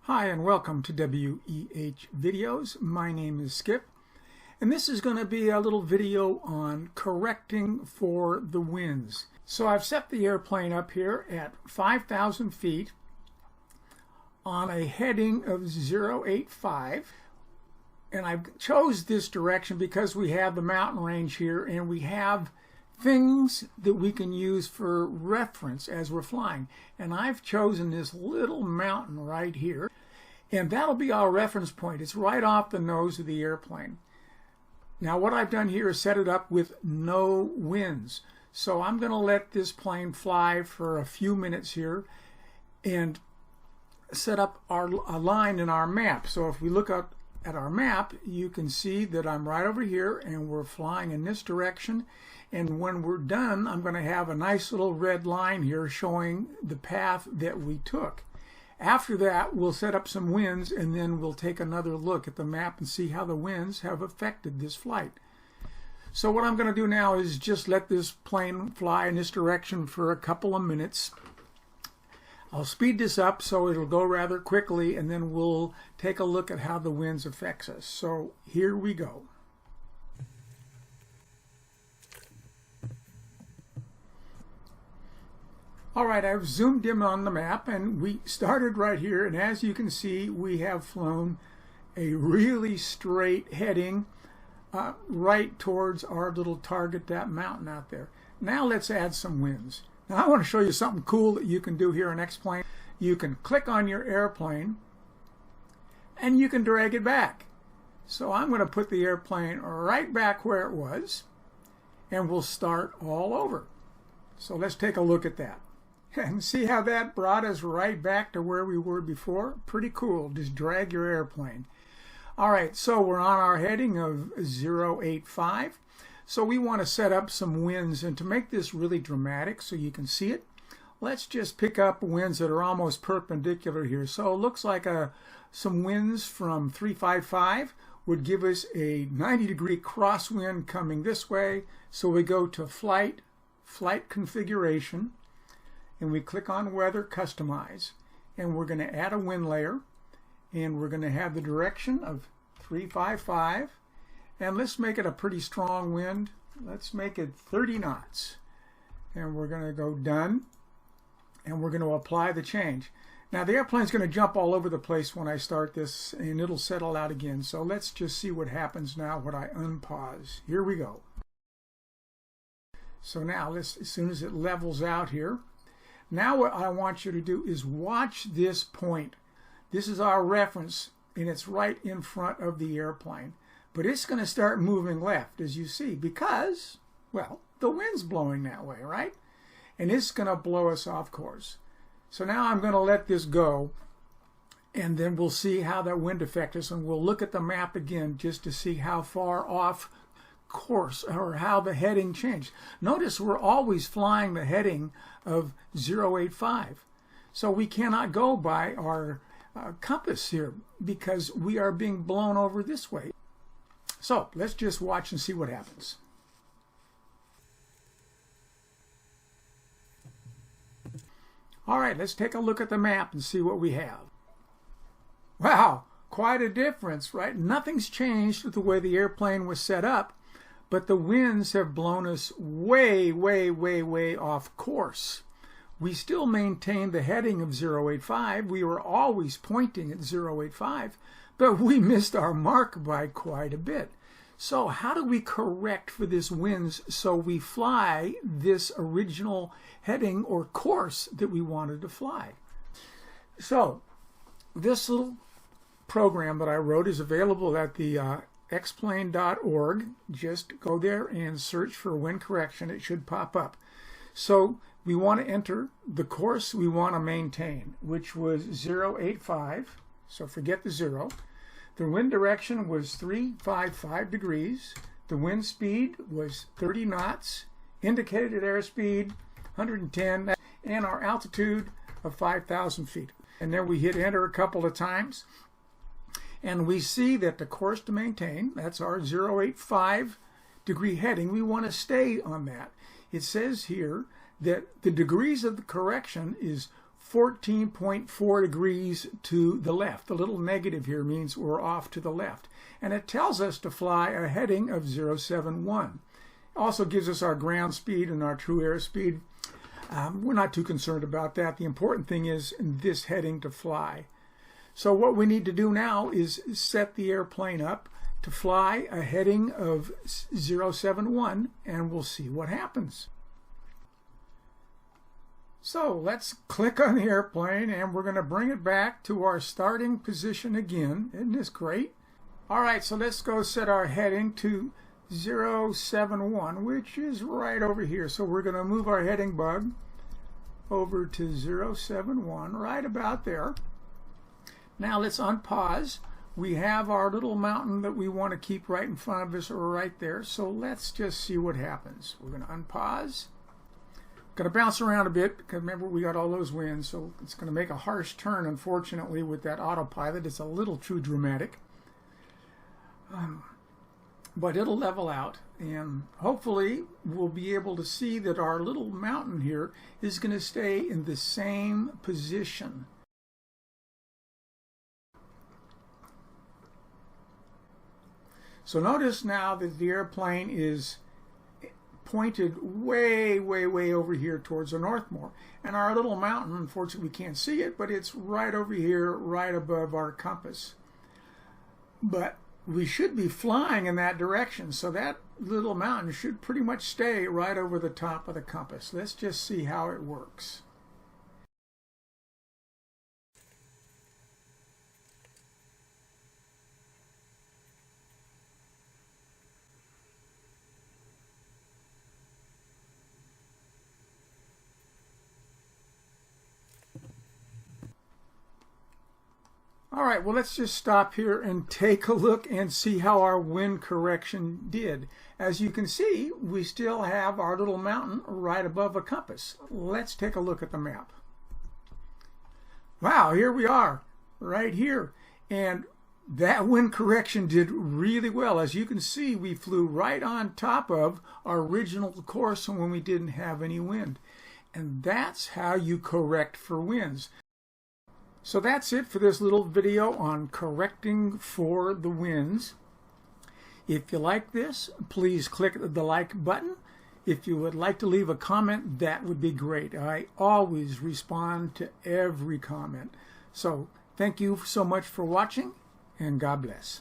Hi and welcome to WEH Videos. My name is Skip and this is going to be a little video on correcting for the winds. So I've set the airplane up here at 5,000 feet on a heading of 085, and I chose this direction because we have the mountain range here and we have things that we can use for reference as we're flying. And I've chosen this little mountain right here, and that'll be our reference point. It's right off the nose of the airplane. Now what I've done here is set it up with no winds. So I'm going to let this plane fly for a few minutes here and set up a line in our map. So if we look up at our map, you can see that I'm right over here and we're flying in this direction. And when we're done, I'm going to have a nice little red line here showing the path that we took. After that, we'll set up some winds and then we'll take another look at the map and see how the winds have affected this flight. So what I'm going to do now is just let this plane fly in this direction for a couple of minutes. I'll speed this up so it'll go rather quickly, and then we'll take a look at how the winds affects us. So here we go. Alright, I've zoomed in on the map and we started right here, and as you can see we have flown a really straight heading right towards our little target, that mountain out there. Now let's add some winds. Now I want to show you something cool that you can do here in X-Plane. You can click on your airplane and you can drag it back. So I'm going to put the airplane right back where it was and we'll start all over. So let's take a look at that. And see how that brought us right back to where we were before? Pretty cool. Just drag your airplane. Alright, so we're on our heading of 085. So we want to set up some winds, and to make this really dramatic so you can see it, let's just pick up winds that are almost perpendicular here. So it looks like some winds from 355 would give us a 90-degree crosswind coming this way. So we go to flight configuration, and we click on Weather Customize, and we're going to add a wind layer, and we're going to have the direction of 355, and let's make it a pretty strong wind. Let's make it 30 knots, and we're going to go done, and we're going to apply the change. Now the airplane's going to jump all over the place when I start this, and it'll settle out again. So let's just see what happens now when I unpause. Here we go. So now as soon as it levels out here, now what I want you to do is watch this point. This is our reference, and it's right in front of the airplane. But it's going to start moving left, as you see, because, well, the wind's blowing that way, right? And it's going to blow us off course. So now I'm going to let this go, and then we'll see how that wind affects us, and we'll look at the map again just to see how far off course or how the heading changed. Notice we're always flying the heading of 085. So we cannot go by our compass here because we are being blown over this way. So let's just watch and see what happens. Alright, let's take a look at the map and see what we have. Wow, quite a difference, right? Nothing's changed with the way the airplane was set up, but the winds have blown us way, way, way, way off course. We still maintain the heading of 085. We were always pointing at 085, but we missed our mark by quite a bit. So how do we correct for this winds so we fly this original heading or course that we wanted to fly? So this little program that I wrote is available at the xplane.org. Just go there and search for wind correction. It should pop up. So we want to enter the course we want to maintain, which was 085. So forget the 0. The wind direction was 355 degrees. The wind speed was 30 knots. Indicated airspeed 110, and our altitude of 5,000 feet. And then we hit enter a couple of times, and we see that the course to maintain, that's our 085 degree heading. We want to stay on that. It says here that the degrees of the correction is 14.4 degrees to the left. The little negative here means we're off to the left. And it tells us to fly a heading of 071. It also gives us our ground speed and our true airspeed. We're not too concerned about that. The important thing is this heading to fly. So what we need to do now is set the airplane up to fly a heading of 071, and we'll see what happens. So let's click on the airplane, and we're going to bring it back to our starting position again. Isn't this great? All right, so let's go set our heading to 071, which is right over here. So we're going to move our heading bug over to 071, right about there. Now let's unpause. We have our little mountain that we want to keep right in front of us or right there. So let's just see what happens. We're going to unpause. Going to bounce around a bit because remember we got all those winds, so it's going to make a harsh turn, unfortunately, with that autopilot. It's a little too dramatic. But it'll level out, and hopefully we'll be able to see that our little mountain here is going to stay in the same position. So notice now that the airplane is pointed way, way, way over here towards the north more. And our little mountain, unfortunately we can't see it, but it's right over here, right above our compass. But we should be flying in that direction, so that little mountain should pretty much stay right over the top of the compass. Let's just see how it works. All right, well, let's just stop here and take a look and see how our wind correction did. As you can see, we still have our little mountain right above a compass. Let's take a look at the map. Wow, here we are, right here. And that wind correction did really well. As you can see, we flew right on top of our original course when we didn't have any wind. And that's how you correct for winds. So that's it for this little video on correcting for the winds. If you like this, please click the like button. If you would like to leave a comment, that would be great. I always respond to every comment. So thank you so much for watching, and God bless.